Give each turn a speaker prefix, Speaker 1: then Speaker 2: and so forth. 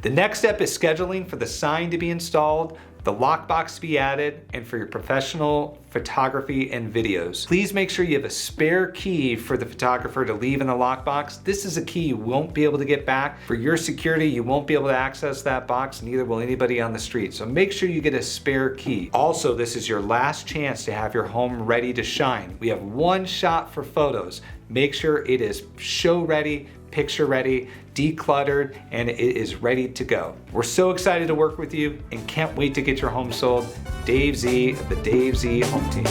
Speaker 1: The next step is scheduling for the sign to be installed, the lockbox to be added, and for your professional photography and videos. Please make sure you have a spare key for the photographer to leave in the lockbox. This is a key you won't be able to get back. For your security, you won't be able to access that box, neither will anybody on the street. So make sure you get a spare key. Also, this is your last chance to have your home ready to shine. We have one shot for photos. Make sure it is show ready, picture ready, decluttered, and it is ready to go. We're so excited to work with you and can't wait to get your home sold. Dave Z of the Dave Z Home Team.